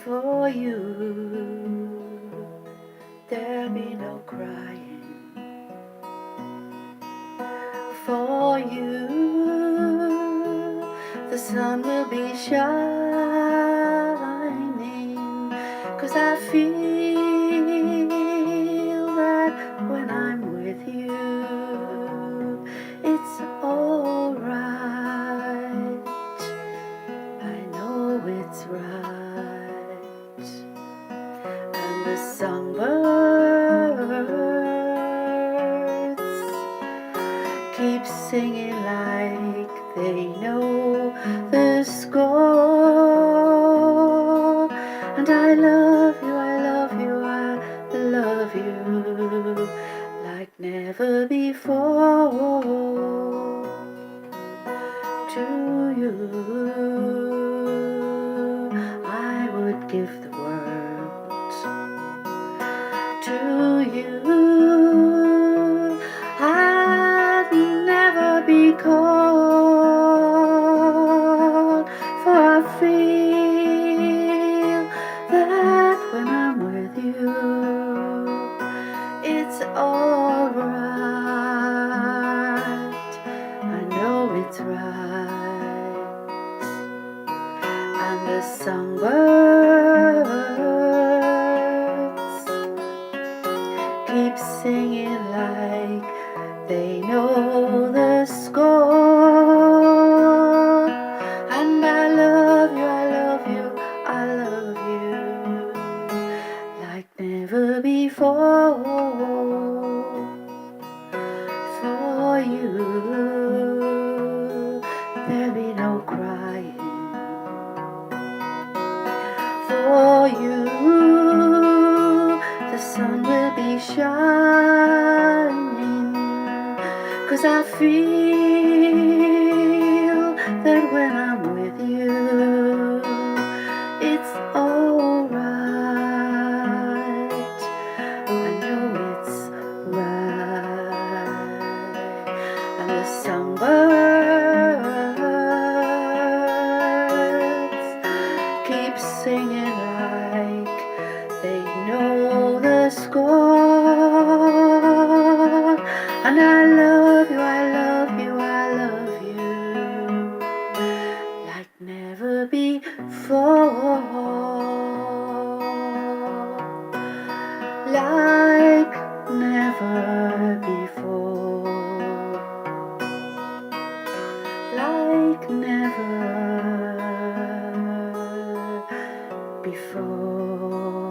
For you, there'll be no crying. For you, the sun will be shining. 'Cause I feel that when I'm with you, it's alright. I know it's right. And the songbirds keep singing like they know the score. And I love you, I love you, I love you like never before. To you, I would give the world. To you, I'd never be cold. For I feel that when I'm with you, it's alright. I know it's right. And the songbirds keep singing like they know the score. And I love you, I love you, I love you like never before. For you, there'll be no crying. For you, the sun will be shining. 'Cause I feel that when I'm with you, it's alright. I know it's right. And the songbirds keep singing like they know the score. And I love you, I love you, I love you like never before. Like never before. Like never before.